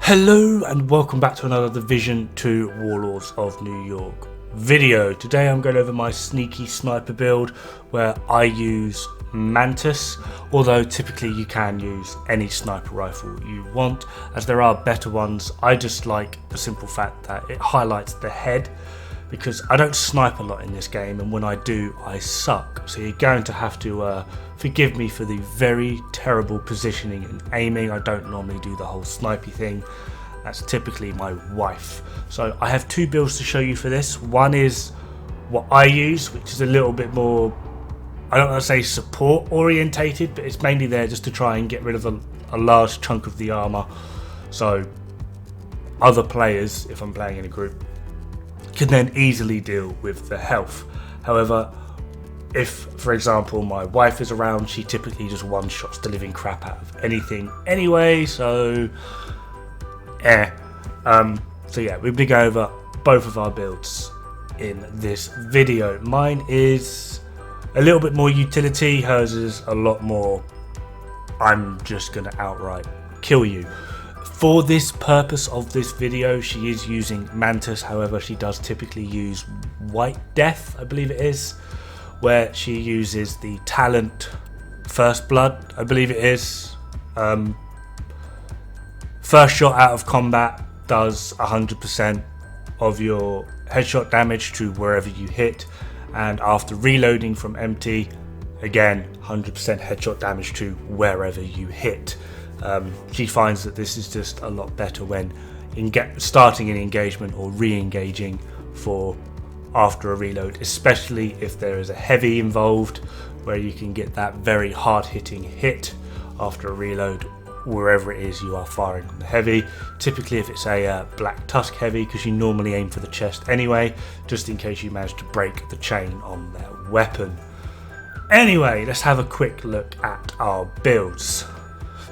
Hello and welcome back to another Division 2 Warlords of New York video. Today I'm going over my sneaky sniper build where I use Mantis, although typically you can use any sniper rifle you want as there are better ones. I just like the simple fact that it highlights the head because I don't snipe a lot in this game, and when I do I suck, so you're going to have to forgive me for the very terrible positioning and aiming. I don't normally do the whole snipey thing. That's typically my wife. So I have two builds to show you for this. One is what I use, which is a little bit more, I don't want to say support orientated, but it's mainly there just to try and get rid of a large chunk of the armor, so other players, if I'm playing in a group, can then easily deal with the health. However, if, for example, my wife is around, she typically just one-shots the living crap out of anything anyway, so so yeah, we've been going over both of our builds in this video. Mine is a little bit more utility, hers is a lot more I'm just gonna outright kill you. For this purpose of this video, she is using Mantis. However, she does typically use White Death, I believe it is, where she uses the talent First Blood, I believe it is. First shot out of combat does 100% of your headshot damage to wherever you hit, and after reloading from empty, again 100% headshot damage to wherever you hit. She finds that this is just a lot better when starting an engagement or re-engaging for after a reload, especially if there is a heavy involved, where you can get that very hard-hitting hit after a reload wherever it is you are firing on the heavy. Typically if it's a black tusk heavy, because you normally aim for the chest anyway, just in case you manage to break the chain on their weapon. Anyway, let's have a quick look at our builds.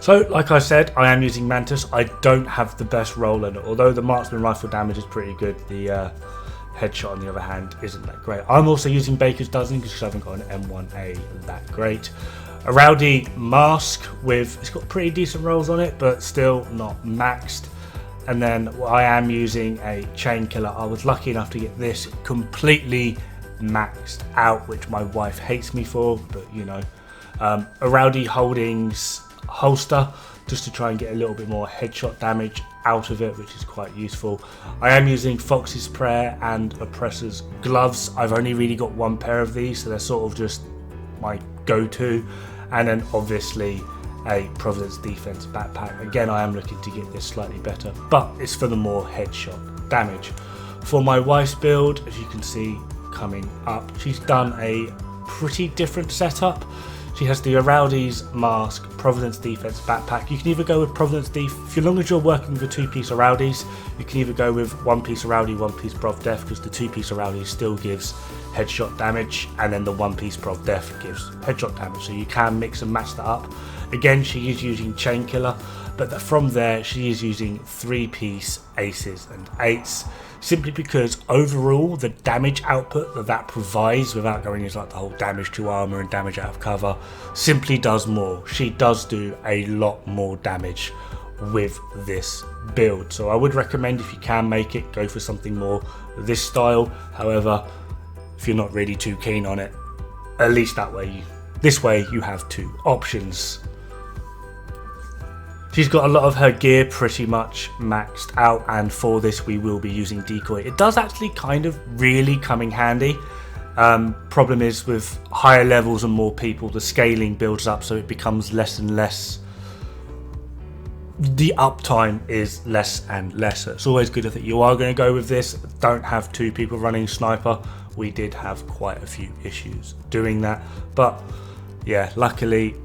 So, like I said, I am using Mantis. I don't have the best roll in it, although the marksman rifle damage is pretty good. The headshot, on the other hand, isn't that great. I'm also using Baker's Dozen because I haven't got an M1A that great. A Rowdy mask it's got pretty decent rolls on it, but still not maxed. And then I am using a chain killer. I was lucky enough to get this completely maxed out, which my wife hates me for, but you know. A Rowdy Holdings holster, just to try and get a little bit more headshot damage out of it, which is quite useful. I am using Fox's Prayer and Oppressor's gloves. I've only really got one pair of these, so they're sort of just my go-to. And then obviously a Providence Defense backpack. Again, I am looking to get this slightly better, but it's for the more headshot damage. For my wife's build, as you can see coming up, she's done a pretty different setup. She has the Araldi's mask, Providence Defense backpack. You can either go with Providence Def, as long as you're working with a two-piece Araldi's, you can either go with one-piece Araldi, one-piece Prov Def, because the two-piece Araldi still gives headshot damage, and then the one-piece Prov Def gives headshot damage, so you can mix and match that up. Again, she is using Chain Killer, but from there she is using three-piece Aces and Eights, simply because overall the damage output that provides, without going into like the whole damage to armor and damage out of cover, simply does more. She does do a lot more damage with this build, so I would recommend, if you can make it, go for something more this style. However, if you're not really too keen on it, at least this way you have two options. She's got a lot of her gear pretty much maxed out, and for this we will be using decoy. It does actually kind of really come in handy. Problem is, with higher levels and more people, the scaling builds up, so it becomes less and less. The uptime is less and less. It's always good if you are going to go with this. Don't have two people running sniper. We did have quite a few issues doing that, but yeah, luckily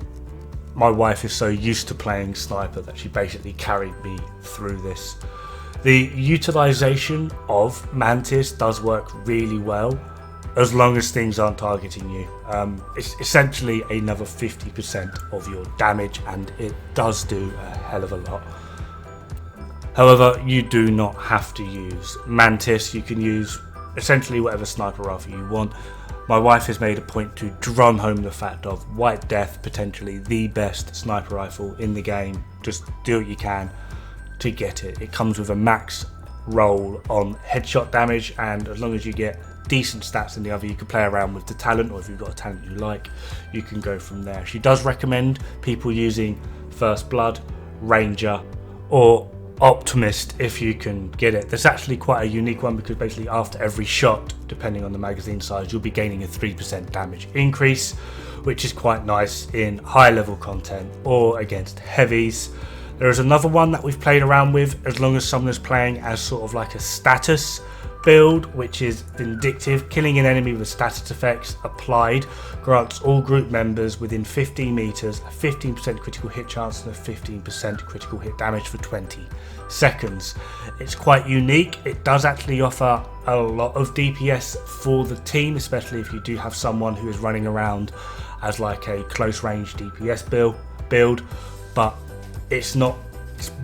my wife is so used to playing sniper that she basically carried me through this. The utilization of Mantis does work really well as long as things aren't targeting you. It's essentially another 50% of your damage, and it does do a hell of a lot. However, you do not have to use Mantis. You can use essentially whatever sniper rifle you want. My wife has made a point to drum home the fact of White Death, potentially the best sniper rifle in the game. Just do what you can to get it. It comes with a max roll on headshot damage, and as long as you get decent stats in the other, you can play around with the talent, or if you've got a talent you like, you can go from there. She does recommend people using First Blood, Ranger, or Optimist if you can get it. There's actually quite a unique one, because basically after every shot, depending on the magazine size, you'll be gaining a 3% damage increase, which is quite nice in high level content or against heavies. There is another one that we've played around with, as long as someone is playing as sort of like a status build, which is Vindictive. Killing an enemy with status effects applied grants all group members within 15 meters a 15% critical hit chance and a 15% critical hit damage for 20 seconds. It's quite unique. It does actually offer a lot of DPS for the team, especially if you do have someone who is running around as like a close range DPS build, but it's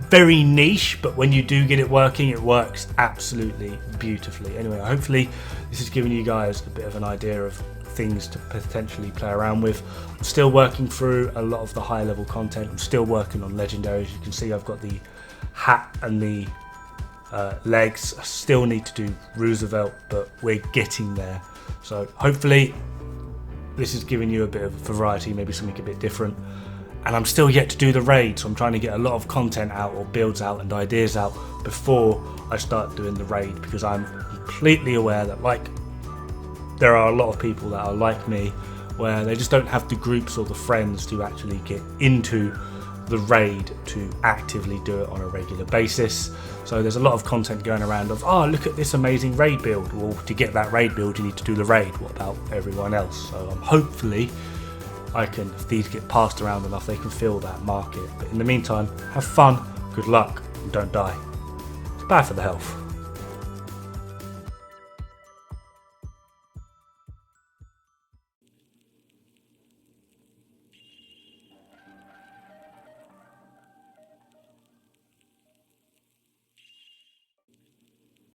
very niche, but when you do get it working, it works absolutely beautifully. Anyway, hopefully this has given you guys a bit of an idea of things to potentially play around with. I'm still working through a lot of the high level content. I'm still working on legendaries. You can see I've got the hat and the legs. I still need to do Roosevelt, but we're getting there. So hopefully this has given you a bit of variety, maybe something a bit different. And I'm still yet to do the raid, so I'm trying to get a lot of content out, or builds out and ideas out before I start doing the raid, because I'm completely aware that there are a lot of people that are like me, where they just don't have the groups or the friends to actually get into the raid to actively do it on a regular basis. So there's a lot of content going around of, oh, look at this amazing raid build. Well, to get that raid build, you need to do the raid. What about everyone else? So hopefully if these get passed around enough, they can fill that market. But in the meantime, have fun, good luck, and don't die. It's bad for the health.